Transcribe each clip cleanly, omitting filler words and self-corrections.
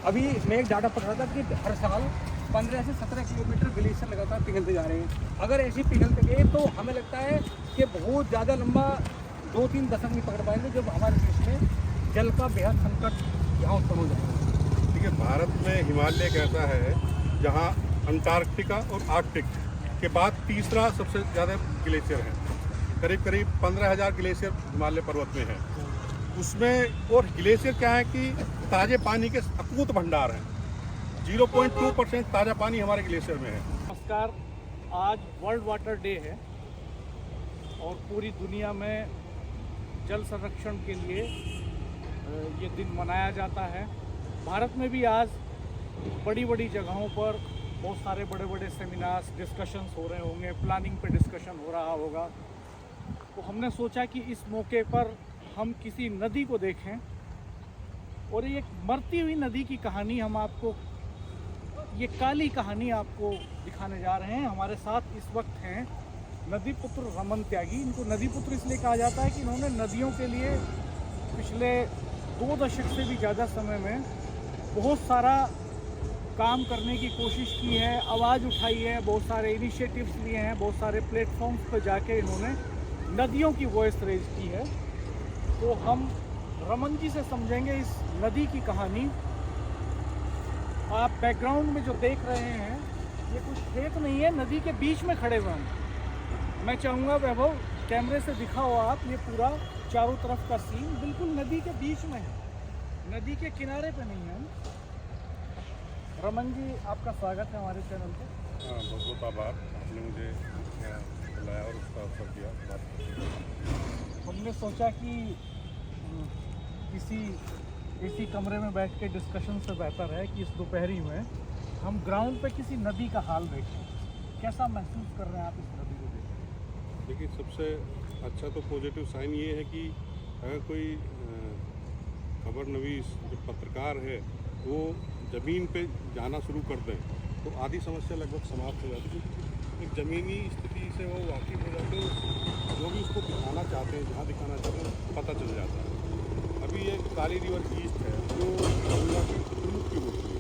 अभी मैं एक डाटा पढ़ रहा था कि हर साल 15 से 17 किलोमीटर ग्लेशियर लगातार पिघलते जा रहे हैं। अगर ऐसे पिघलते गए तो हमें लगता है कि बहुत ज़्यादा लंबा 2-3 दशक नहीं पकड़ पाएंगे जब हमारे देश में जल का बेहद संकट यहाँ उत्पन्न हो जाएगा। देखिए, भारत में हिमालय एक ऐसा है जहाँ अंटार्कटिका और आर्कटिक के बाद तीसरा सबसे ज़्यादा ग्लेशियर है। करीब करीब 15,000 ग्लेशियर हिमालय पर्वत में है। उसमें और ग्लेशियर क्या है कि ताज़े पानी के अकूत भंडार हैं। 0.2% ताज़ा पानी हमारे ग्लेशियर में है। नमस्कार, आज वर्ल्ड वाटर डे है और पूरी दुनिया में जल संरक्षण के लिए ये दिन मनाया जाता है। भारत में भी आज बड़ी बड़ी जगहों पर बहुत सारे बड़े बड़े सेमिनार्स, डिस्कशंस हो रहे होंगे, प्लानिंग पे डिस्कशन हो रहा होगा। तो हमने सोचा कि इस मौके पर हम किसी नदी को देखें और एक मरती हुई नदी की कहानी हम आपको, ये काली कहानी आपको दिखाने जा रहे हैं। हमारे साथ इस वक्त हैं नदीपुत्र रमन त्यागी। इनको नदीपुत्र इसलिए कहा जाता है कि इन्होंने नदियों के लिए पिछले 2 दशक से भी ज़्यादा समय में बहुत सारा काम करने की कोशिश की है, आवाज़ उठाई है, बहुत सारे इनिशिएटिव्स लिए हैं, बहुत सारे प्लेटफॉर्म्स पर जाके इन्होंने नदियों की वॉइस रेज की है। तो हम रमन जी से समझेंगे इस नदी की कहानी। आप बैकग्राउंड में जो देख रहे हैं ये कुछ खेत नहीं है, नदी के बीच में खड़े हुए हैं। मैं चाहूँगा वैभव कैमरे से दिखाओ आप, ये पूरा चारों तरफ का सीन बिल्कुल नदी के बीच में है, नदी के किनारे पे नहीं है। रमन जी, आपका स्वागत है हमारे चैनल पे। बहुत बहुत आभार, आपने मुझे बुलाया और उसका अवसर दिया। हमने सोचा कि किसी कमरे में बैठ के डिस्कशन से बेहतर है कि इस दोपहरी में हम ग्राउंड पे किसी नदी का हाल देखें। कैसा महसूस कर रहे हैं आप इस नदी को देख? देखिए, सबसे अच्छा तो पॉजिटिव साइन ये है कि अगर कोई खबर नवीस जो पत्रकार है वो ज़मीन पे जाना शुरू कर दें तो आधी समस्या लगभग समाप्त हो जाती है। एक ज़मीनी स्थिति से वो वाकिफ हो जाते हैं, जो भी उसको दिखाना चाहते हैं, जहाँ दिखाना चाहते हैं पता चल जाता है। अभी ये काली रिवर ईस्ट है जो गंगा की प्रमुख की होती है,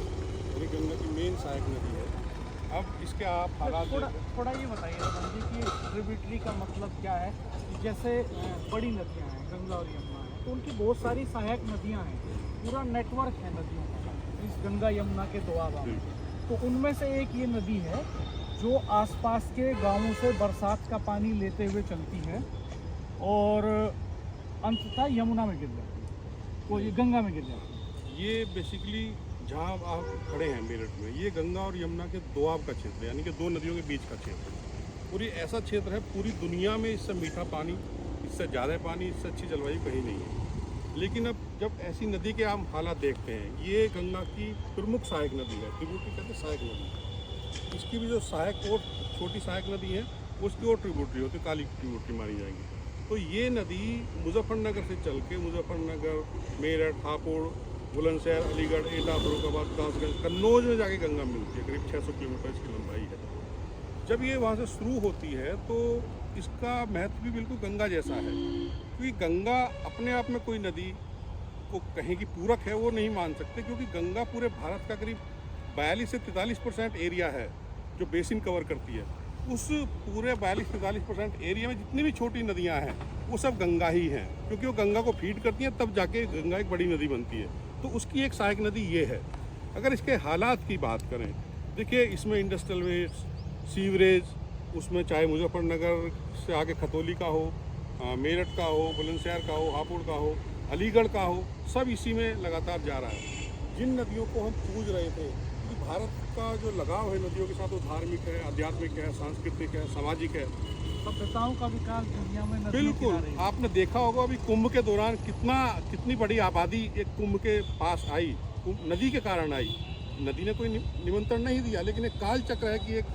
ये गंगा की मेन सहायक नदी है। अब इसके आप हालात थोड़ा ये बताइए रमन जी कि ट्रिब्यूटरी का मतलब क्या है। जैसे बड़ी नदियाँ हैं, गंगा और यमुना है, तो उनकी बहुत सारी सहायक नदियाँ हैं, पूरा नेटवर्क है नदियों का इस गंगा यमुना के दोआबा में। तो उनमें से एक ये नदी है जो आसपास के गांवों से बरसात का पानी लेते हुए चलती है और अंततः यमुना में गिर जाती है, वो ये गंगा में गिर जाती है। ये बेसिकली जहाँ आप खड़े हैं मेरठ में, ये गंगा और यमुना के दोआब का क्षेत्र है, यानी कि 2 नदियों के बीच का क्षेत्र है। और ये ऐसा क्षेत्र है पूरी दुनिया में इससे मीठा पानी, इससे ज़्यादा पानी, इससे अच्छी जलवायु कहीं नहीं है। लेकिन अब जब ऐसी नदी के हम हालात देखते हैं, ये गंगा की प्रमुख सहायक नदी है, ट्रिब्यूटरी कहते हैं सहायक नदी। इसकी भी जो सहायक और छोटी सहायक नदी है उसकी और ट्रिब्यूटरी होती है, काली ट्रिब्यूटरी मानी जाएगी। तो ये नदी मुजफ्फरनगर से चल के मुजफ्फरनगर, मेरठ, हापुड़, बुलंदशहर, अलीगढ़, एटा, फरुखाबाद, कासगंज, कन्नौज में जाके गंगा मिलती है। करीब 600 किलोमीटर इसकी लंबाई है। जब ये वहाँ से शुरू होती है तो इसका महत्व भी बिल्कुल गंगा जैसा है, क्योंकि गंगा अपने आप में कोई नदी को कहीं की पूरक है वो नहीं मान सकते, क्योंकि गंगा पूरे भारत का करीब 42 से 43% एरिया है जो बेसिन कवर करती है। उस पूरे 42-43% एरिया में जितनी भी छोटी नदियाँ हैं वो सब गंगा ही हैं, क्योंकि वो गंगा को फीड करती हैं, तब जाके गंगा एक बड़ी नदी बनती है। तो उसकी एक सहायक नदी ये है। अगर इसके हालात की बात करें, देखिए इसमें इंडस्ट्रियल वेस्ट, सीवरेज, उसमें चाहे मुजफ्फरनगर से आगे खतौली का हो, मेरठ का हो, बुलंदशहर का हो, हापुड़ का हो, अलीगढ़ का हो, सब इसी में लगातार जा रहा है। जिन नदियों को हम पूज रहे थे, कि भारत का जो लगाव है नदियों के साथ वो धार्मिक है, आध्यात्मिक है, सांस्कृतिक है, सामाजिक है। सभ्यताओं का विकास दुनिया में बिल्कुल, आपने देखा होगा अभी कुंभ के दौरान कितनी बड़ी आबादी एक कुंभ के पास आई, नदी के कारण आई। नदी ने कोई निमंत्रण नहीं दिया, लेकिन एक काल चक्र है कि एक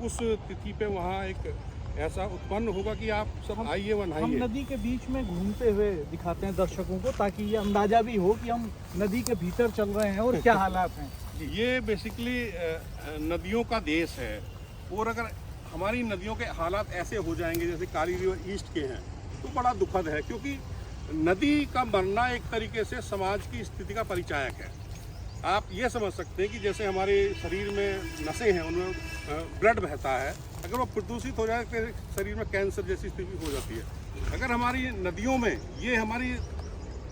उस तिथि पे वहाँ एक ऐसा उत्पन्न होगा कि आप सब आइए व नहाइए। हम नदी के बीच में घूमते हुए दिखाते हैं दर्शकों को, ताकि ये अंदाजा भी हो कि हम नदी के भीतर चल रहे हैं और क्या हालात हैं। ये बेसिकली नदियों का देश है, और अगर हमारी नदियों के हालात ऐसे हो जाएंगे जैसे काली रिवर ईस्ट के हैं तो बड़ा दुखद है, क्योंकि नदी का मरना एक तरीके से समाज की स्थिति का परिचायक है। आप ये समझ सकते हैं कि जैसे हमारे शरीर में नसें हैं, उनमें ब्लड बहता है, अगर वो प्रदूषित हो जाए तो शरीर में कैंसर जैसी स्थिति हो जाती है। अगर हमारी नदियों में, ये हमारी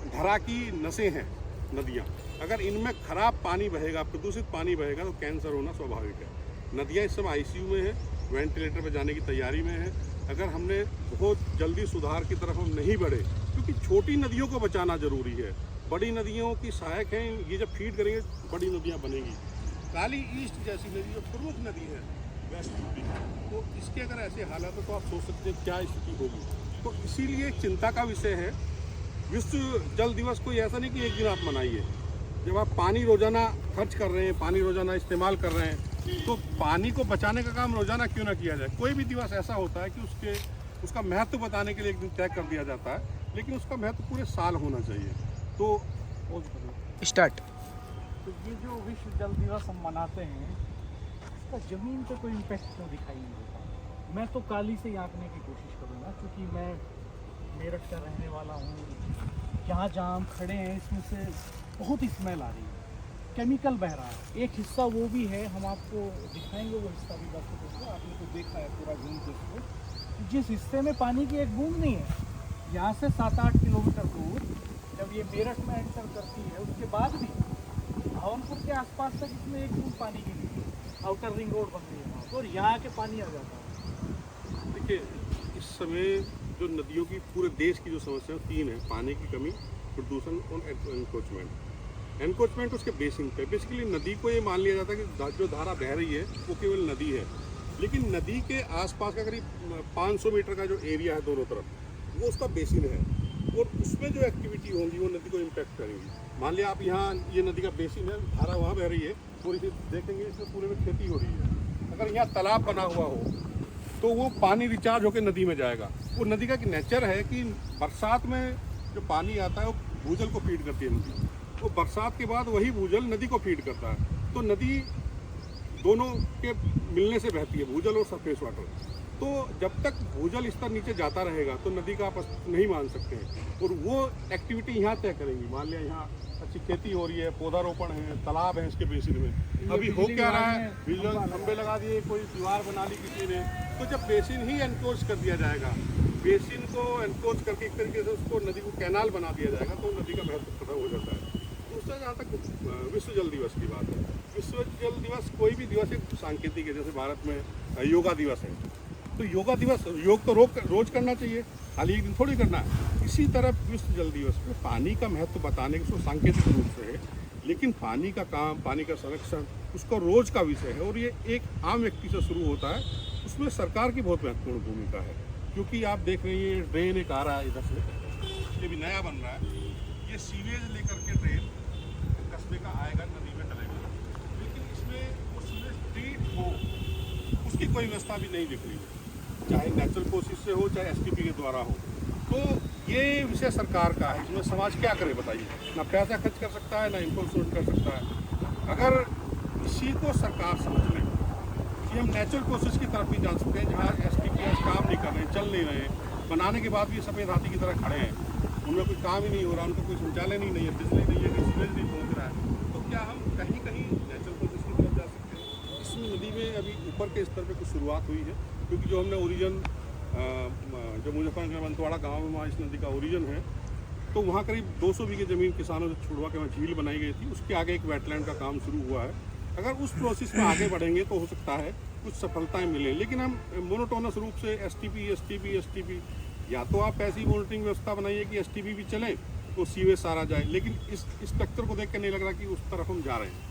धरा की नसें हैं नदियाँ, अगर इनमें खराब पानी बहेगा, प्रदूषित पानी बहेगा तो कैंसर होना स्वाभाविक है। नदियाँ इस समय ICU में है, वेंटिलेटर पर जाने की तैयारी में है। अगर हमने बहुत जल्दी सुधार की तरफ हम नहीं बढ़े, क्योंकि छोटी नदियों को बचाना जरूरी है, बड़ी नदियों की सहायक हैं, ये जब फीड करेंगे बड़ी नदियाँ बनेगी। काली ईस्ट जैसी नदी जो प्रमुख नदी है वेस्ट यूपी, तो इसके अगर ऐसे हालात है तो आप सोच सकते हैं क्या स्थिति होगी। तो इसीलिए चिंता का विषय है। विश्व जल दिवस कोई ऐसा नहीं कि एक दिन आप मनाइए। जब आप पानी रोजाना खर्च कर रहे हैं, पानी रोजाना इस्तेमाल कर रहे हैं, तो पानी को बचाने का काम रोजाना क्यों ना किया जाए। कोई भी दिवस ऐसा होता है कि उसका महत्व बताने के लिए एक दिन तय कर दिया जाता है, लेकिन उसका महत्व पूरे साल होना चाहिए। तो स्टार्ट। तो ये जो विश्व जल दिवस हम मनाते हैं, इसका ज़मीन पे कोई इम्पैक्ट क्यों दिखाई नहीं देता। मैं तो काली से ही आंकने की कोशिश करूँगा, क्योंकि मैं मेरठ का रहने वाला हूँ। जहाँ जहाँ हम खड़े हैं इसमें से बहुत स्मेल आ रही है, केमिकल बह रहा है। एक हिस्सा वो भी है, हम आपको दिखाएंगे वो हिस्सा भी। दर्शकों, आपने तो देखा है पूरा घूम के इसको, जिस हिस्से में पानी की एक बूंद नहीं है, यहाँ से 7-8 किलोमीटर दूर जब ये मेरठ में एंटर करती है, उसके बाद भी भावनपुर के आसपास तक इसमें एक बूंद पानी की नहीं है। आउटर रिंग रोड बन रही है और यहाँ के पानी आ जाता है। देखिए, इस समय जो नदियों की पूरे देश की जो समस्या 3 है, पानी की कमी, प्रदूषण और एनक्रोचमेंट। एनक्रोचमेंट उसके बेसिन पे, बेसिकली नदी को ये मान लिया जाता है कि जो धारा बह रही है वो केवल नदी है, लेकिन नदी के आसपास का करीब 500 मीटर का जो एरिया है दोनों तरफ, वो उसका बेसिन है, और उसमें जो एक्टिविटी होंगी वो नदी को इम्पैक्ट करेंगी। मान लिया आप यहाँ, ये नदी का बेसिन है, धारा वहाँ बह रही है, पूरी देखेंगे इसमें पूरे में खेती हो रही है। अगर यहाँ तालाब बना हुआ हो तो वो पानी रिचार्ज होकर नदी में जाएगा। वो नदी का नेचर है कि बरसात में जो पानी आता है वो भूजल को फीड करती है नदी, तो बरसात के बाद वही भूजल नदी को फीड करता है। तो नदी दोनों के मिलने से बहती है, भूजल और सरफेस वाटर। तो जब तक भूजल स्तर नीचे जाता रहेगा तो नदी का आप नहीं मान सकते हैं, और वो एक्टिविटी यहाँ तय करेंगी। मान लिया यहाँ अच्छी खेती हो रही है, पौधारोपण है, तालाब है इसके बेसिन में, अभी हो क्या रहा है, बिजली खंभे लगा दिए, कोई दीवार बना ली किसी ने। तो जब बेसिन ही एनक्रोच कर दिया जाएगा, बेसिन को एनक्रोच करके एक तरीके से उसको नदी को कैनाल बना दिया जाएगा, तो नदी का महत्व खत्म हो जाता है। दूसरा, जहाँ तक विश्व जल दिवस की बात है, विश्व जल दिवस कोई भी दिवस एक सांकेतिक है। जैसे भारत में योगा दिवस है, तो योगा दिवस, योग तो रोज करना चाहिए, खाली एक दिन थोड़ी करना है। इसी तरह विश्व जल दिवस में पानी का महत्व बताने के उसको सांकेतिक रूप से है, लेकिन पानी का काम, पानी का संरक्षण उसका रोज का विषय है, और ये एक आम व्यक्ति से शुरू होता है। उसमें सरकार की बहुत महत्वपूर्ण भूमिका है, क्योंकि आप देख रहे हैं ये ड्रेन एक आ रहा है इधर से, ये भी नया बन रहा है, ये सीवेज लेकर के ड्रेन कस्बे का आएगा, नदी में डलेगा, लेकिन इसमें वो सीवेज ट्रीट हो उसकी कोई व्यवस्था भी नहीं दिख रही है, चाहे नेचुरल प्रोसेस से हो, चाहे STP के द्वारा हो। तो ये विषय सरकार का है, इसमें समाज क्या करे बताइए। ना पैसा खर्च कर सकता है, ना इन्फोर्समेंट कर सकता है। अगर इसी को सरकार समझ ले कि हम नेचुरल प्रोसेस की तरफ भी जा सकते हैं, जहाँ STP काम नहीं कर रहे, चल नहीं रहे, बनाने के बाद भी सफ़ेद हाथी की तरह खड़े हैं, उनमें कोई काम ही नहीं हो रहा, उनका कोई संचालन ही नहीं है, बिजली नहीं है, सीवेज नहीं पहुँच रहा है, तो क्या हम कहीं कहीं नेचुरल प्रोसेस की तरफ जा सकते हैं। इसमें नदी में अभी ऊपर के स्तर पर कुछ शुरुआत हुई है, क्योंकि जो हमने ओरिजिन जो मुजफ्फरनगर बंतवाड़ा गांव में वहाँ इस नदी का ओरिजिन है, तो वहाँ करीब 200 बीघे ज़मीन किसानों से छुड़वा के वहाँ झील बनाई गई थी, उसके आगे एक वेटलैंड का काम शुरू हुआ है। अगर उस प्रोसेस में आगे बढ़ेंगे तो हो सकता है कुछ सफलताएं मिलें, लेकिन हम मोनोटोनस रूप से STP या तो आप ऐसी मॉनिटरिंग व्यवस्था बनाइए कि STP भी चले तो सीवेज सारा जाए, लेकिन इस स्ट्रक्चर को देख कर नहीं लग रहा कि उस तरफ हम जा रहे हैं।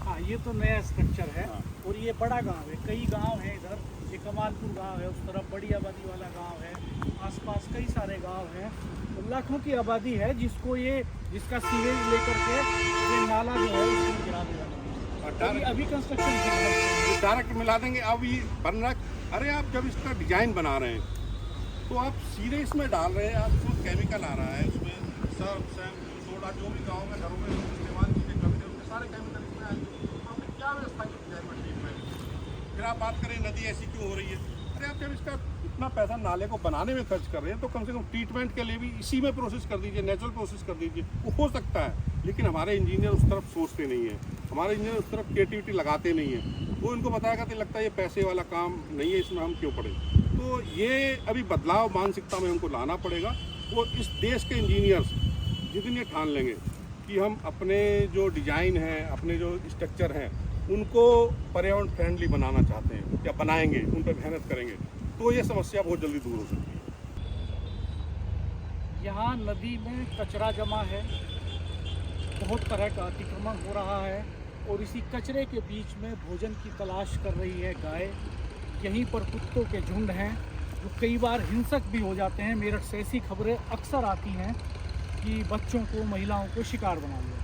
हाँ, ये तो नया स्ट्रक्चर है, और ये बड़ा गांव है, कई गांव हैं इधर, ये कमालपुर गांव है, उस तरफ बड़ी आबादी वाला गांव है, आसपास कई सारे गांव हैं, तो लाखों की आबादी है जिसका सीवेज लेकर के ये नाला जो है उसमें गिरा देगा। अभी कंस्ट्रक्शन डायरेक्ट मिला देंगे, अब ये बन रहा है। अरे आप जब इसका डिजाइन बना रहे हैं तो आप सीधे इसमें डाल रहे हैं, आप इसमें केमिकल आ रहा है, उसमें सर्फ सोडा जो भी गाँव में घरों में इस्तेमाल चीज़ें करते हैं उसमें सारे केमिकल इसमें आएंगे, तो आपने क्या व्यवस्था की डिजाइन में ट्रीटमेंट। फिर आप बात करें नदी ऐसी क्यों हो रही है। अरे आप जब इसका इतना पैसा नाले को बनाने में खर्च कर रहे हैं तो कम से कम ट्रीटमेंट के लिए भी इसी में प्रोसेस कर दीजिए, नेचुरल प्रोसेस कर दीजिए, वो हो सकता है। लेकिन हमारे इंजीनियर उस तरफ सोचते नहीं है, हमारे इंजीनियर उस तरफ क्रिएटिविटी लगाते नहीं है। वो इनको बताया तो लगता है ये पैसे वाला काम नहीं है, इसमें हम क्यों पड़े। तो ये अभी बदलाव मानसिकता में हमको लाना पड़ेगा। और इस देश के इंजीनियर्स जितने ठान लेंगे कि हम अपने जो डिज़ाइन हैं, अपने जो स्ट्रक्चर हैं, उनको पर्यावरण फ्रेंडली बनाना चाहते हैं या बनाएंगे, उन पर मेहनत करेंगे, तो ये समस्या बहुत जल्दी दूर हो सकती है। यहाँ नदी में कचरा जमा है, बहुत तरह का अतिक्रमण हो रहा है और इसी कचरे के बीच में भोजन की तलाश कर रही है गाय। यहीं पर कुत्तों के झुंड हैं जो कई बार हिंसक भी हो जाते हैं। मेरठ से ऐसी खबरें अक्सर आती हैं कि बच्चों को, महिलाओं को शिकार बना लिया।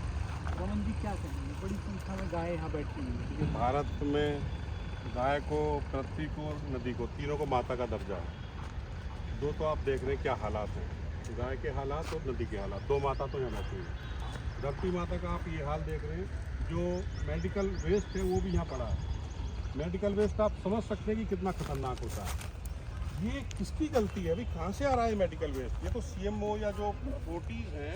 रमन जी क्या कहेंगे, बड़ी संख्या में गाय यहाँ बैठी हुई है। देखिए, भारत में गाय को, पृथ्वी को, नदी को, तीनों को माता का दर्जा है। दो तो आप देख रहे हैं क्या हालात हैं, गाय के हालात और नदी के हालात, दो माता तो यहाँ बैठी है। धरती माता का आप ये हाल देख रहे हैं, जो मेडिकल वेस्ट है वो भी यहाँ पड़ा है। मेडिकल वेस्ट आप समझ सकते हैं कि कितना खतरनाक होता है। ये किसकी गलती है, अभी कहाँ से आ रहा है मेडिकल वेस्ट? ये तो सीएमओ या जो अथॉरिटीज हैं,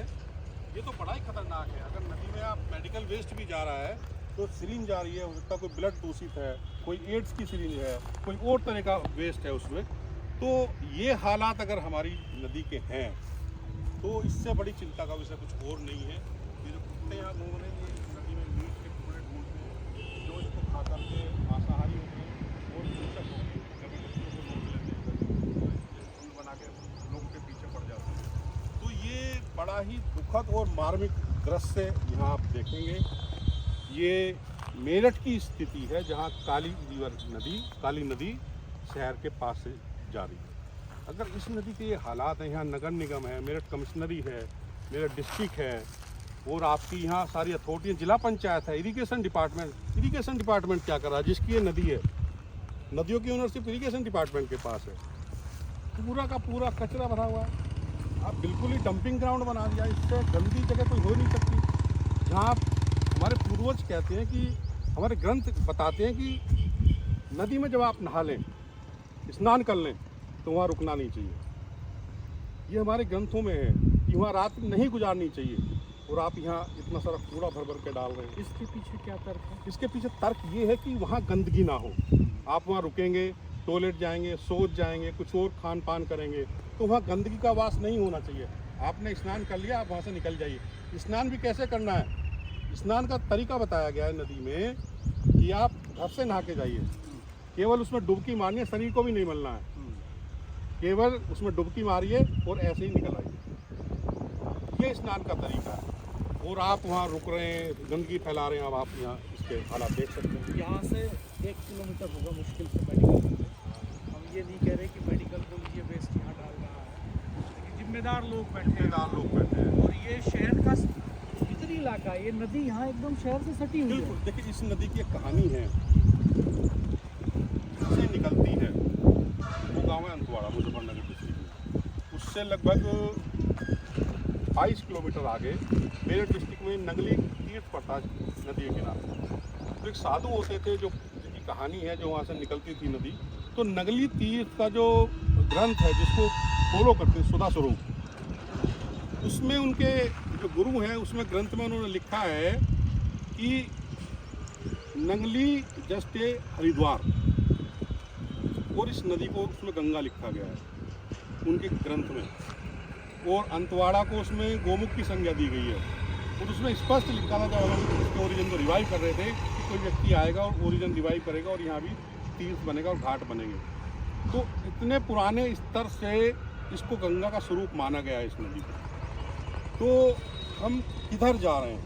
ये तो बड़ा ही खतरनाक है। अगर नदी में आप मेडिकल वेस्ट भी जा रहा है तो सिरिंज जा रही है, उसका कोई ब्लड दूषित है, कोई एड्स की सिरिंज है, कोई और तरह का वेस्ट है उसमें। तो ये हालात अगर हमारी नदी के हैं तो इससे बड़ी चिंता का विषय कुछ और नहीं है। ये जो कुत्ते यहाँ घूम रहे हैं, नदी में मीट के टुकड़े ढूंढते हैं, जो इसको खा करके मांसाहारी होते हैं और हिंसक होते हैं, कभी बच्चों को रोक लेते हैं, झुंड बना के लोगों के पीछे पड़ जाते हैं। तो ये बड़ा ही दुखद और मार्मिक दृश्य यहाँ आप देखेंगे। ये मेरठ की स्थिति है जहाँ काली नदी शहर के पास से जा रही है। अगर इस नदी के ये हालात हैं, यहाँ नगर निगम है, मेरठ कमिश्नरी है, मेरठ डिस्ट्रिक्ट है और आपकी यहाँ सारी अथॉरिटी, जिला पंचायत है, इरिगेशन डिपार्टमेंट क्या कर रहा है? जिसकी ये नदी है, नदियों की ओनरशिप इरिगेशन डिपार्टमेंट के पास है। पूरा का पूरा कचरा भरा हुआ है। आप बिल्कुल ही डंपिंग ग्राउंड बना दिया। इससे गंदी जगह कोई हो नहीं सकती। जहाँ हमारे पूर्वज कहते हैं कि, हमारे ग्रंथ बताते हैं कि नदी में जब आप नहा लें, स्नान कर लें, तो वहाँ रुकना नहीं चाहिए। ये हमारे ग्रंथों में है कि वहाँ रात नहीं गुजारनी चाहिए, और आप यहाँ इतना सारा कूड़ा भर भर के डाल रहे हैं। इसके पीछे क्या तर्क है? इसके पीछे तर्क ये है कि वहाँ गंदगी ना हो। आप वहाँ रुकेंगे, टॉयलेट जाएंगे, सोच जाएंगे, कुछ और खान पान करेंगे, तो वहाँ गंदगी का वास नहीं होना चाहिए। आपने स्नान कर लिया, आप वहाँ से निकल जाइए। स्नान भी कैसे करना है, स्नान का तरीका बताया गया है नदी में कि आप घर से नहा के जाइए, केवल उसमें डुबकी मारनी है, शरीर को भी नहीं मलना है, केवल उसमें डुबकी मारिए और ऐसे ही निकल आइए। ये स्नान का तरीका है। और आप वहाँ रुक रहे हैं, गंदगी फैला रहे हैं। अब आप यहाँ इसके हालात देख सकते हैं। यहाँ से 1 किलोमीटर होगा मुश्किल से मेडिकल। हम ये नहीं कह रहे कि मेडिकल को ये वेस्ट यहाँ डाल रहा है, लेकिन जिम्मेदार लोग बैठे हैं। और ये शहर का भीतरी इलाका है, ये नदी यहाँ एकदम शहर से सटी हुई है। देखिए, इस नदी की एक कहानी है। से निकलती है, वो गाँव है अंतवाड़ा, मुजफ्फरनगर डिस्ट्रिक्ट में। उससे लगभग 22 किलोमीटर आगे मेरठ डिस्ट्रिक्ट में नगली तीर्थ पड़ता है नदी के किनारे। तो एक साधु होते थे जो, जिनकी कहानी है, जो वहाँ से निकलती थी नदी। तो नगली तीर्थ का जो ग्रंथ है, जिसको फॉलो करते हैं, सुधा स्वरूप, उसमें उनके जो गुरु हैं, उसमें ग्रंथ में उन्होंने लिखा है कि नगली जस्ट ए हरिद्वार, और इस नदी को उसमें गंगा लिखा गया है उनके ग्रंथ में। और अंतवाड़ा को उसमें गोमुख की संज्ञा दी गई है। और उसमें स्पष्ट लिखा था, जब हम इसके ओरिजिन को रिवाइव कर रहे थे, कि कोई व्यक्ति आएगा और ओरिजिन रिवाइव करेगा और यहाँ भी तीर्थ बनेगा और घाट बनेंगे। तो इतने पुराने स्तर से इसको गंगा का स्वरूप माना गया है इस नदी को। तो हम किधर जा रहे हैं,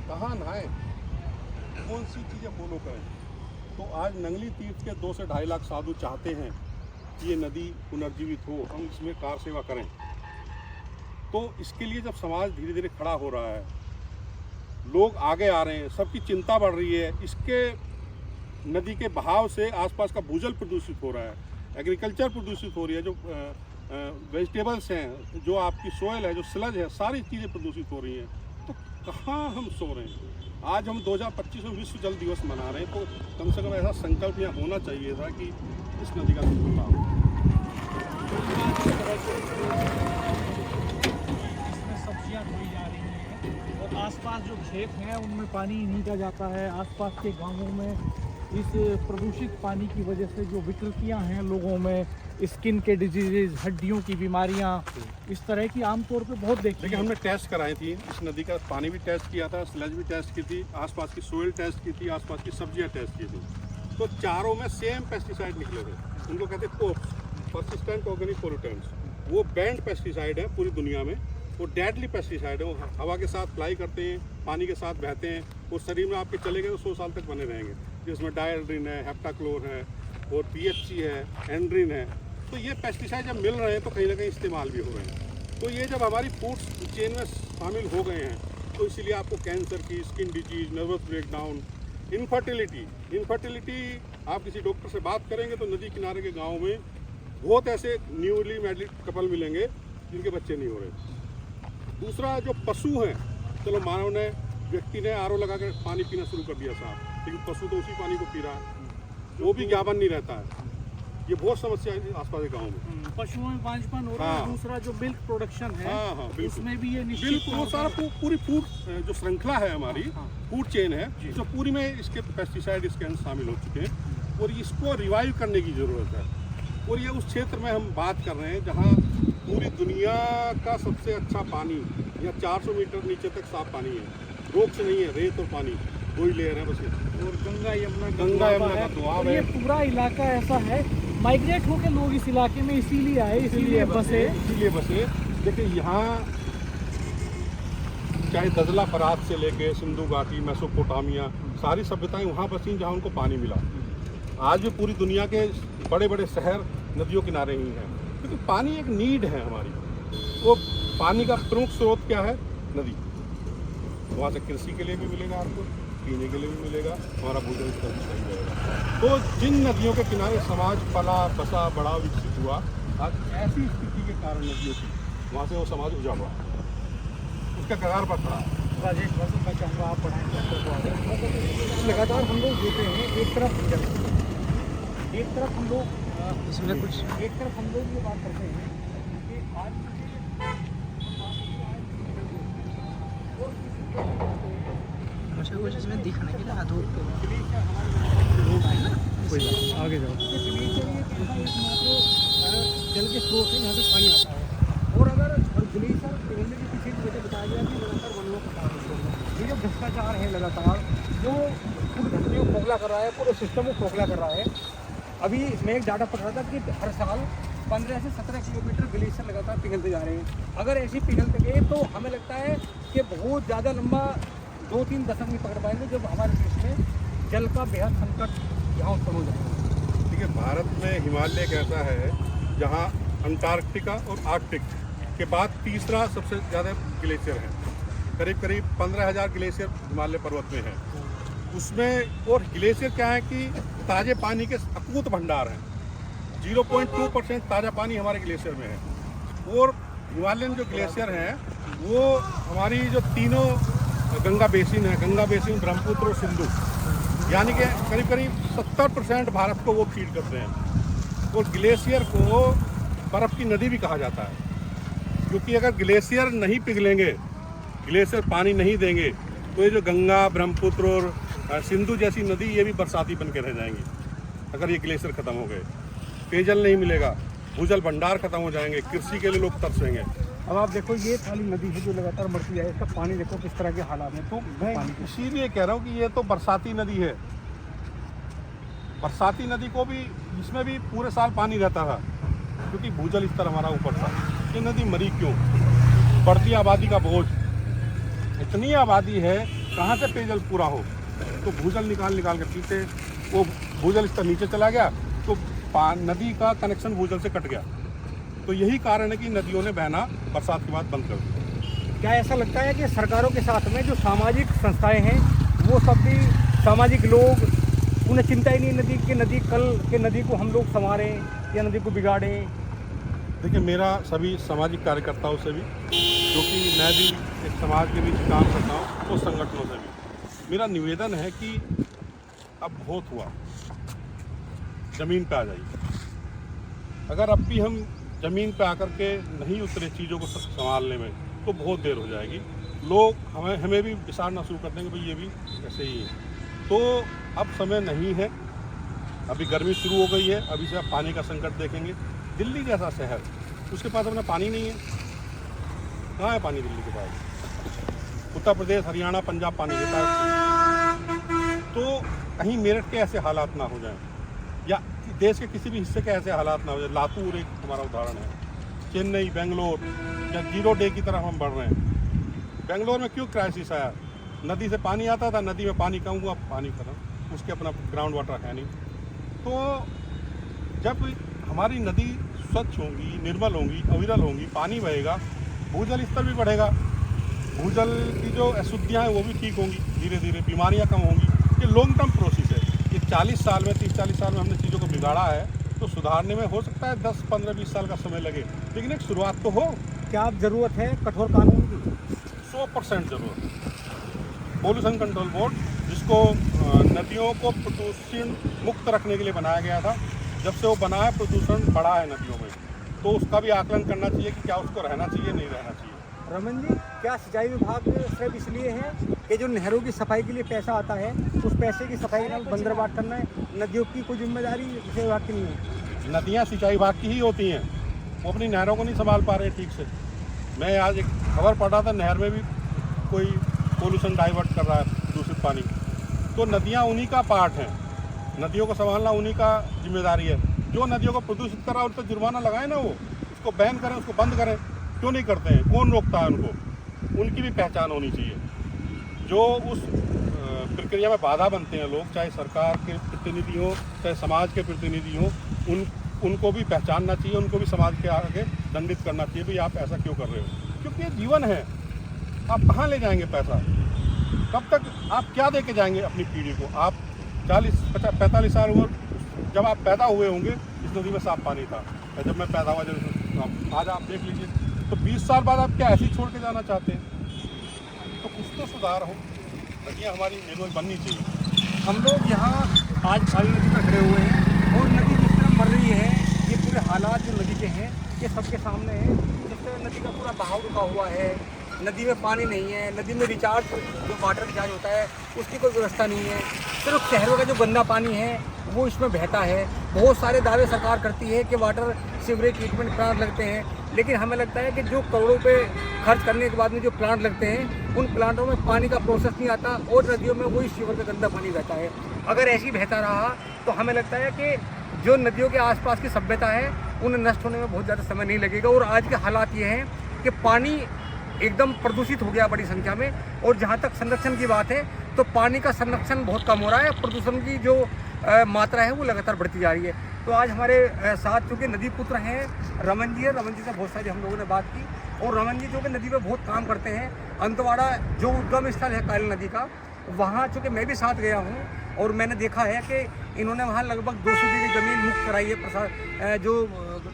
कहाँ नहाएं, कौन सी चीज़ें फॉलो करें? तो आज नंगली तीर्थ के 2 से 2.5 लाख साधु चाहते हैं कि ये नदी पुनर्जीवित हो, हम इसमें कार सेवा करें। तो इसके लिए जब समाज धीरे धीरे खड़ा हो रहा है, लोग आगे आ रहे हैं, सबकी चिंता बढ़ रही है, इसके नदी के बहाव से आसपास का भूजल प्रदूषित हो रहा है, एग्रीकल्चर प्रदूषित हो रही है, जो वेजिटेबल्स हैं, जो आपकी सोयल है, जो स्लज है, सारी चीज़ें प्रदूषित हो रही हैं। तो कहाँ हम सो रहे हैं? आज हम 2025 में विश्व जल दिवस मना रहे हैं, तो कम से कम ऐसा संकल्प यहाँ होना चाहिए था कि इस नदी का दुरुपयोग हो। इसमें सब्जियाँ धोई जा रही हैं, आसपास जो खेत हैं उनमें पानी इन्हीं का जाता है। आसपास के गांवों में इस प्रदूषित पानी की वजह से जो विकृतियां हैं लोगों में, स्किन के डिजीजेज, हड्डियों की बीमारियां, इस तरह की आमतौर पे बहुत देखी देखिए, हैं। हमने टेस्ट कराई थी, इस नदी का पानी भी टेस्ट किया था, स्लज भी टेस्ट की थी, आसपास की सोइल टेस्ट की थी, आसपास की सब्जियां टेस्ट की थी, तो चारों में सेम पेस्टिसाइड निकले थे। उनको कहते हैं पोप्स, पर्सिस्टेंट ऑर्गेनिक पोल्यूटेंट्स। वो बैंड पेस्टिसाइड है पूरी दुनिया में, वो डेडली पेस्टिसाइड है। वो हवा के साथ फ्लाई करते हैं, पानी के साथ बहते हैं, वो शरीर में आपके चले गए तो 100 साल तक बने रहेंगे। जिसमें डायल्ड्रिन है, हेप्टाक्लोर है और BHC है, एंड्रिन है। तो ये पेस्टिसाइड जब मिल रहे हैं तो कहीं ना कहीं इस्तेमाल भी हो रहे हैं। तो ये जब हमारी फूड चेन में शामिल हो गए हैं तो इसीलिए आपको कैंसर की, skin disease, nervous breakdown, infertility आप किसी डॉक्टर से बात करेंगे तो नदी किनारे के गाँव में बहुत ऐसे न्यूली मैरिड कपल मिलेंगे जिनके बच्चे नहीं हो रहे। दूसरा, जो पशु हैं, चलो मानव ने, व्यक्ति ने RO लगा कर पानी पीना शुरू कर दिया साहब, लेकिन पशु तो उसी पानी को पी रहा है, वो भी ज्ञापन नहीं रहता है। ये बहुत समस्या है आसपास के गाँव में। पशुओं में बांझपन हो रहा है। हाँ। दूसरा जो मिल्क प्रोडक्शन है, हाँ, बिल्कुल। उसमें भी ये निश्चित बिल्कुल, वो सारा पूरी फूड जो श्रृंखला है हमारी, हाँ। फूड चेन है, जो पूरी में इसके पेस्टिसाइड इसके अंदर शामिल हो चुके हैं और इसको रिवाइव करने की ज़रूरत है। और ये उस क्षेत्र में हम बात कर रहे हैं जहाँ पूरी दुनिया का सबसे अच्छा पानी, या 400 मीटर नीचे तक साफ पानी है, रोक से नहीं है, रेत और पानी दो ही लेयर है बस। और गंगा यमुना का दुआब है। ये पूरा इलाका ऐसा है, माइग्रेट होकर लोग इस इलाके में इसीलिए आए, इसीलिए बसे। देखिए, यहाँ चाहे दजला फरात से लेके सिंधु घाटी, मेसोपोटामिया, सारी सभ्यताएं वहाँ बसी जहाँ उनको पानी मिला। आज भी पूरी दुनिया के बड़े बड़े शहर नदियों किनारे ही हैं, क्योंकि पानी एक नीड है हमारी। वो पानी का प्रमुख स्रोत क्या है? नदी। वहाँ से कृषि के लिए भी मिलेगा, आपको पीने के लिए भी मिलेगा, हमारा भोजन स्तर भी सही रहेगा। तो जिन नदियों के किनारे समाज पला बसा बड़ा विकसित हुआ, आज ऐसी स्थिति के कारण नदियों की, वहाँ से वो समाज उजाड़ा, उसका कगार पर खड़ा है। राजेश बसु, मैं चाहूँगा आप पढ़ाएं। लगातार हम लोग देते हैं, एक तरफ हम लोग इसमें कुछ एक तरफ हम लोग ये बात करते हैं कि आज मुझे कुछ इसमें दिखने के लिए अधूर आगे जाओ। जल के स्रोत है, यहाँ से पानी आता है। और अगर ग्लेशियर पिघलने के पीछे की वजह बताया गया कि लगातार वनों का कटाव हो रहा है। ये जो भ्रष्टाचार है लगातार, जो पूरी धरती को खोखला कर रहा है, पूरे सिस्टम को खोखला कर रहा है। अभी मैं एक डाटा पढ़ रहा था कि हर साल 15 से 17 किलोमीटर ग्लेशियर लगातार पिघलते जा रहे हैं। अगर ऐसे पिघलते गए तो हमें लगता है कि बहुत ज़्यादा लंबा 2-3 दशक नहीं पकड़ पाएंगे, जब हमारे देश में जल का बेहद संकट यहाँ उत्पन्न हो जाएगा। देखिए, भारत में हिमालय एक ऐसा है जहाँ अंटार्कटिका और आर्कटिक के बाद तीसरा सबसे ज़्यादा ग्लेशियर है। करीब 15,000 ग्लेशियर हिमालय पर्वत में है। उसमें और ग्लेशियर क्या है कि ताज़े पानी के अकूत भंडार हैं। 0.2% ताज़ा पानी हमारे ग्लेशियर में है। और हिमालयन जो ग्लेशियर हैं वो हमारी जो तीनों गंगा बेसिन है, गंगा बेसिन, ब्रह्मपुत्र और सिंधु, यानी कि करीब 70% भारत को वो फीड करते हैं। और ग्लेशियर को बर्फ़ की नदी भी कहा जाता है, क्योंकि अगर ग्लेशियर नहीं पिघलेंगे, ग्लेशियर पानी नहीं देंगे, तो ये जो गंगा, ब्रह्मपुत्र और सिंधु जैसी नदी, ये भी बरसाती बन के रह जाएंगी। अगर ये ग्लेशियर ख़त्म हो गए, पेयजल नहीं मिलेगा, भूजल भंडार खत्म हो जाएंगे, कृषि के लिए लोग तरसेंगे। अब आप देखो, ये खाली नदी है जो लगातार बढ़ती है, इसका पानी देखो किस तरह के हालात में। तो मैं इसीलिए कह रहा हूँ कि ये तो बरसाती नदी है। बरसाती नदी को भी, इसमें भी पूरे साल पानी रहता था, क्योंकि भूजल स्तर हमारा ऊपर था। ये नदी मरी क्यों? बढ़ती आबादी का बोझ, इतनी आबादी है, कहाँ से पेयजल पूरा हो? तो भूजल निकाल के पीते, वो भूजल स्तर नीचे चला गया तो नदी का कनेक्शन भूजल से कट गया। तो यही कारण है कि नदियों ने बहना बरसात के बाद बंद कर दिया। क्या ऐसा लगता है कि सरकारों के साथ में जो सामाजिक संस्थाएं हैं, वो सब भी सामाजिक लोग, उन्हें चिंता ही नहीं नदी को हम लोग संवारें या नदी को बिगाड़ें? देखिए, मेरा सभी सामाजिक कार्यकर्ताओं से भी, क्योंकि मैं भी एक समाज के बीच काम करता हूँ, तो संगठनों से भी मेरा निवेदन है कि अब बहुत हुआ, ज़मीन पे आ जाइए। अगर अब भी हम ज़मीन पे आकर के नहीं उतरे चीज़ों को संभालने में, तो बहुत देर हो जाएगी। लोग हमें भी विचारना शुरू कर देंगे भाई ये भी ऐसे ही है। तो अब समय नहीं है, अभी गर्मी शुरू हो गई है, अभी से आप पानी का संकट देखेंगे। दिल्ली जैसा शहर, उसके पास अपना पानी नहीं है। कहाँ है पानी दिल्ली के पास? उत्तर प्रदेश, हरियाणा, पंजाब पानी देता है। तो कहीं मेरठ के ऐसे हालात ना हो जाएं, या देश के किसी भी हिस्से के ऐसे हालात ना हो जाए। लातूर एक हमारा उदाहरण है, चेन्नई, बेंगलोर या 0 डे की तरफ हम बढ़ रहे हैं। बेंगलोर में क्यों क्राइसिस आया? नदी से पानी आता था, नदी में पानी कम हुआ, पानी खत्म, उसके अपना ग्राउंड वाटर है नहीं। तो जब हमारी नदी स्वच्छ होंगी, निर्मल होंगी, अविरल होंगी, पानी बहेगा, भूजल स्तर भी बढ़ेगा, भूजल की जो अशुद्धियाँ हैं वो भी ठीक होंगी, धीरे धीरे बीमारियाँ कम होंगी। ये लॉन्ग टर्म प्रोसेस है। ये 40 साल में, 30-40 साल में हमने चीज़ों को बिगाड़ा है, तो सुधारने में हो सकता है 10, 15, 20 साल का समय लगे, लेकिन एक शुरुआत तो हो। क्या अब ज़रूरत है कठोर कानून की? 100% जरूरत है। पोल्यूशन कंट्रोल बोर्ड, जिसको नदियों को प्रदूषण मुक्त रखने के लिए बनाया गया था, जब से वो बना है प्रदूषण बढ़ा है नदियों में, तो उसका भी आकलन करना चाहिए कि क्या उसको रहना चाहिए, नहीं रहना चाहिए। रमन जी, क्या सिंचाई विभाग सिर्फ इसलिए है कि जो नहरों की सफाई के लिए पैसा आता है, उस पैसे की सफाई का बंदरबाट करना है, नदियों की कोई जिम्मेदारी सिंचाई विभाग की नहीं है? नदियाँ सिंचाई विभाग की ही होती हैं, वो अपनी नहरों को नहीं संभाल पा रहे ठीक से। मैं आज एक खबर पढ़ रहा था, नहर में भी कोई पोल्यूशन डाइवर्ट कर रहा है, दूषित पानी। तो नदियाँ उन्हीं का पार्ट हैं, नदियों को संभालना उन्हीं का जिम्मेदारी है। जो नदियों को प्रदूषित कर रहा है उन पर जुर्माना लगाए ना, वो उसको बैन करें, उसको बंद करें। क्यों नहीं करते हैं? कौन रोकता है उनको? उनकी भी पहचान होनी चाहिए। जो उस प्रक्रिया में बाधा बनते हैं लोग, चाहे सरकार के प्रतिनिधि हों, चाहे समाज के प्रतिनिधि हों, उनको भी पहचानना चाहिए, उनको भी समाज के आगे दंडित करना चाहिए, भाई आप ऐसा क्यों कर रहे हो? क्योंकि ये जीवन है, आप कहाँ ले जाएंगे पैसा? कब तक आप क्या दे के जाएंगे अपनी पीढ़ी को? आप 40, 50, 45 साल उम्र, जब आप पैदा हुए होंगे इस नदी में साफ पानी था, जब मैं पैदा हुआ, जब आज आप देख लीजिए, तो 20 साल बाद आप क्या ऐसे ही छोड़ के जाना चाहते हैं? तो कुछ तो सुधार हो, नदियाँ हमारी निर्मल बननी चाहिए। हम लोग यहाँ आज काली नदी पर खड़े हुए हैं और नदी जिस तरह मर रही है, ये पूरे हालात जो नदी के हैं ये सबके सामने है। जिस तरह नदी का पूरा बहाव रुका हुआ है, नदी में पानी नहीं है, नदी में रिचार्ज जो वाटर रिचार्ज होता है उसकी कोई व्यवस्था नहीं है। सिर्फ शहरों का जो गंदा पानी है वो इसमें बहता है। बहुत सारे दावे सरकार करती है कि वाटर सीवरेज ट्रीटमेंट प्लांट लगते हैं, लेकिन हमें लगता है कि जो करोड़ों पे खर्च करने के बाद में जो प्लांट लगते हैं उन प्लांटों में पानी का प्रोसेस नहीं आता और नदियों में वही सीवर का गंदा पानी बहता है। अगर ऐसे ही बहता रहा तो हमें लगता है कि जो नदियों के आसपास की सभ्यता है उन्हें नष्ट होने में बहुत ज़्यादा समय नहीं लगेगा। और आज के हालात ये हैं कि पानी एकदम प्रदूषित हो गया बड़ी संख्या में, और जहाँ तक संरक्षण की बात है तो पानी का संरक्षण बहुत कम हो रहा है। प्रदूषण की जो मात्रा है वो लगातार बढ़ती जा रही है। तो आज हमारे साथ चूँकि नदी पुत्र हैं रमन जी है, रमन जी से बहुत सारी हम लोगों ने बात की, और रमन जी जो कि नदी पे बहुत काम करते हैं। अंतवाड़ा जो उद्गम स्थल है काली नदी का, वहाँ चूँकि मैं भी साथ गया हूँ और मैंने देखा है कि इन्होंने वहाँ लगभग 200 बीघे ज़मीन मुक्त कराई है, जो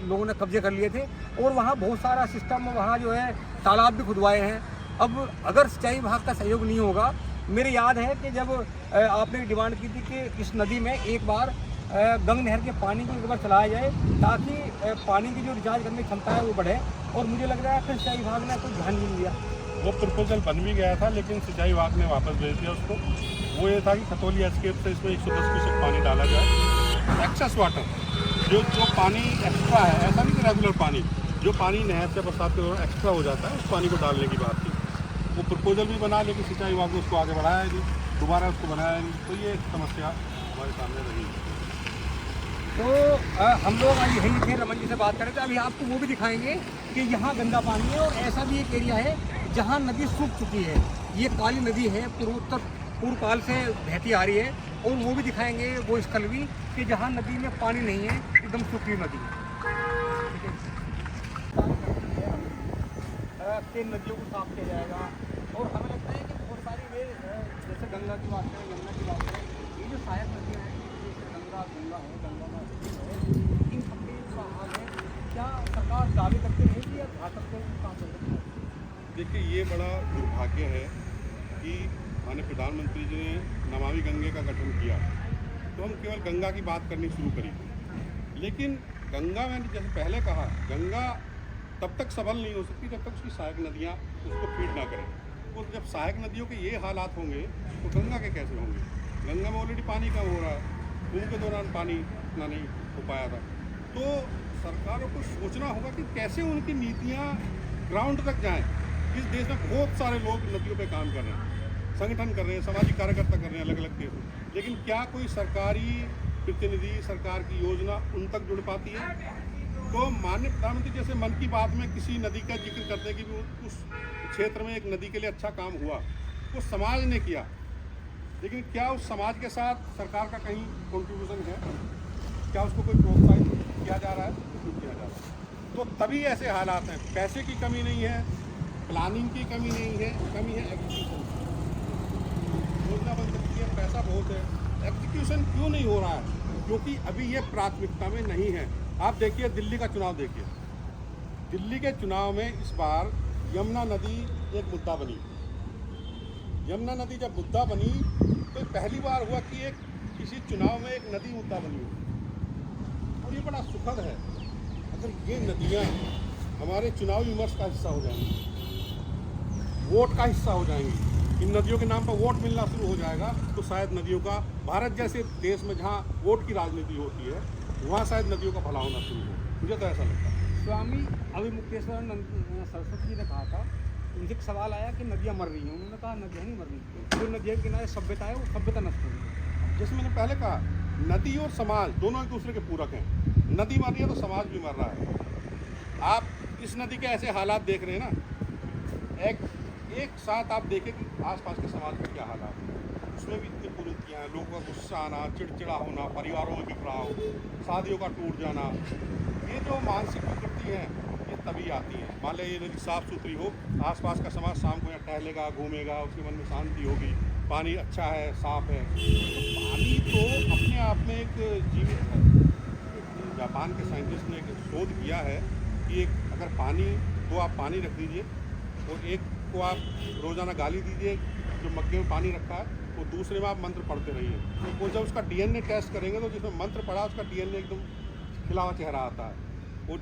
लोगों ने कब्जे कर लिए थे, और वहाँ बहुत सारा सिस्टम, वहाँ जो है तालाब भी खुदवाए हैं। अब अगर सिंचाई विभाग का सहयोग नहीं होगा, मेरे याद है कि जब आपने डिमांड की थी कि इस नदी में एक बार गंग नहर के पानी को एक बार चलाया जाए ताकि पानी की जो रिचार्ज करने की क्षमता है वो बढ़े, और मुझे लग रहा है फिर सिंचाई विभाग ने कोई ध्यान नहीं दिया। वो प्रपोजल बन भी गया था, लेकिन सिंचाई विभाग ने वापस भेज दिया उसको। वो ये था कि खतौली एस्केप से इसमें 110% पानी डाला जाए, एक्सेस वाटर, जो पानी एक्स्ट्रा है, ऐसा नहीं कि रेगुलर पानी, जो पानी नहर से बरसात के दौरान एक्स्ट्रा हो जाता है उस पानी को डालने की बात थी। वो प्रपोजल भी बना, लेकिन सिंचाई विभाग ने उसको आगे बढ़ाया नहीं, दोबारा उसको बनाया नहीं। तो ये समस्या हमारे सामने रही। तो हम लोग आज यही थे, रमन जी से बात करें तो अभी आपको वो भी दिखाएंगे कि यहाँ गंदा पानी है, और ऐसा भी एक एरिया है जहाँ नदी सूख चुकी है। ये काली नदी है, पूर्व काल से बहती आ रही है, और वो भी दिखाएंगे वो स्थल भी कि जहाँ नदी में पानी नहीं है, एकदम सूखी नदी है। नदियों को साफ किया जाएगा, और हमें लगता है कि बहुत सारी वे जैसे गंगा की बात करें, यमुना की बात करें, ये जो सहायक नदियाँ हैं, जैसे गंगा है, इन सबके जो हाल है, क्या सरकार दावे करते रहेगी या ध्यान करते हैं काम कर सकते हैं? देखिए, ये बड़ा दुर्भाग्य है कि माननीय प्रधानमंत्री जी ने नमामि गंगे का गठन किया तो हम केवल गंगा की बात करनी शुरू करी, लेकिन गंगा, मैंने जैसे पहले कहा, गंगा तब तक सबल नहीं हो सकती जब तक उसकी सहायक नदियाँ उसको फीड ना करें। तो जब सहायक नदियों के ये हालात होंगे तो गंगा के कैसे होंगे? गंगा में ऑलरेडी पानी कम हो रहा है, कुंभ के दौरान पानी इतना नहीं हो पाया था। तो सरकारों को सोचना होगा कि कैसे उनकी नीतियाँ ग्राउंड तक जाएं। इस देश में बहुत सारे लोग नदियों पे काम कर रहे हैं, संगठन कर रहे हैं, सामाजिक कार्यकर्ता कर रहे हैं अलग अलग देश में, लेकिन क्या कोई सरकारी प्रतिनिधि, सरकार की योजना उन तक जुड़ पाती है? तो माननीय प्रधानमंत्री जैसे मन की बात में किसी नदी का जिक्र करते कि उस क्षेत्र में एक नदी के लिए अच्छा काम हुआ, वो समाज ने किया, लेकिन क्या उस समाज के साथ सरकार का कहीं कंट्रीब्यूशन है? क्या उसको कोई प्रोत्साहित किया जा रहा है? नहीं किया जा रहा है। तो तभी ऐसे हालात हैं। पैसे की कमी नहीं है, प्लानिंग की कमी नहीं है, कमी है एग्जीक्यूशन। योजना बन सकती है, पैसा बहुत है, एग्जीक्यूशन क्यों नहीं हो रहा है? क्योंकि अभी ये प्राथमिकता में नहीं है। आप देखिए दिल्ली का चुनाव देखिए, दिल्ली के चुनाव में इस बार यमुना नदी एक मुद्दा बनी। यमुना नदी जब मुद्दा बनी तो पहली बार हुआ कि एक किसी चुनाव में एक नदी मुद्दा बनी हो, और ये बड़ा सुखद है। अगर ये नदियाँ हमारे चुनावी विमर्श का हिस्सा हो जाएंगी, वोट का हिस्सा हो जाएंगी, इन नदियों के नाम पर वोट मिलना शुरू हो जाएगा, तो शायद नदियों का, भारत जैसे देश में जहाँ वोट की राजनीति होती है, वहाँ शायद नदियों का भला होना शुरू हो। मुझे तो ऐसा लगता है। स्वामी अभिमुक्तेश्वर सरस्वती जी ने कहा था, उनसे एक सवाल आया कि नदियाँ मर रही हैं, उन्होंने कहा नदियाँ नहीं मर रही, जो नदियों के किनारे सभ्यता है वो सभ्यता नष्ट हो रही है। जैसे मैंने पहले कहा, नदी और समाज दोनों एक दूसरे के पूरक हैं। नदी मर रही है तो समाज भी मर रहा है। आप इस नदी के ऐसे हालात देख रहे हैं ना, एक साथ आप देखें कि आसपास के समाज में क्या हालात हैं। उसमें भी इतनी कुरीतियाँ हैं, लोगों का गुस्सा आना, चिड़चिड़ा होना, परिवारों में बिखराव, शादियों का टूट जाना, ये जो मानसिक विकृति है ये तभी आती है। मान लीजिए ये नदी साफ़ सुथरी हो, आसपास का समाज शाम को यहाँ टहलेगा, घूमेगा, उसके मन में शांति होगी, पानी अच्छा है, साफ़ है। तो पानी तो अपने आप में एक जीवित है। जापान के साइंटिस्ट ने एक शोध किया है कि एक अगर पानी तो आप पानी रख दीजिए और एक को आप रोज़ाना गाली दीजिए जो मग्गे में पानी रखा है, वो दूसरे में आप मंत्र पढ़ते रहिए। तो जब उसका डीएनए टेस्ट करेंगे तो जिसमें मंत्र पढ़ा उसका डीएनए एकदम खिला हुआ चेहरा आता है, और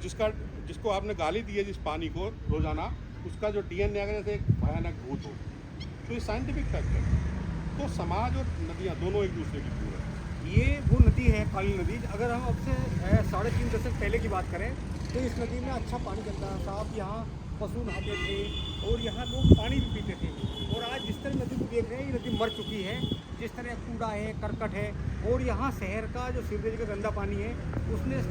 जिसको आपने गाली दी है जिस पानी को रोज़ाना, उसका जो डीएनए अगर जैसे एक भयानक भूत हो। तो ये साइंटिफिक फैक्ट है। तो समाज और नदियाँ दोनों एक दूसरे की पूरक है। ये वो नदी है, काली नदी। अगर हम अब से 3.5 दशक पहले की बात करें तो इस नदी में अच्छा पानी चलता था, साफ, यहाँ पशु नहाते थे और यहाँ लोग पानी भी पीते थे। और आज जिस तरह नदी को देख रहे हैं, ये नदी मर चुकी है। जिस तरह कूड़ा है, करकट है, और यहाँ शहर का जो सीवरेज का गंदा पानी है, उसने इस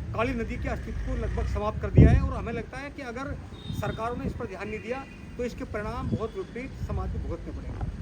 काली नदी के अस्तित्व को लगभग समाप्त कर दिया है। और हमें लगता है कि अगर सरकारों ने इस पर ध्यान नहीं दिया तो इसके परिणाम बहुत विपरीत समाज को भुगतने पड़ेंगे।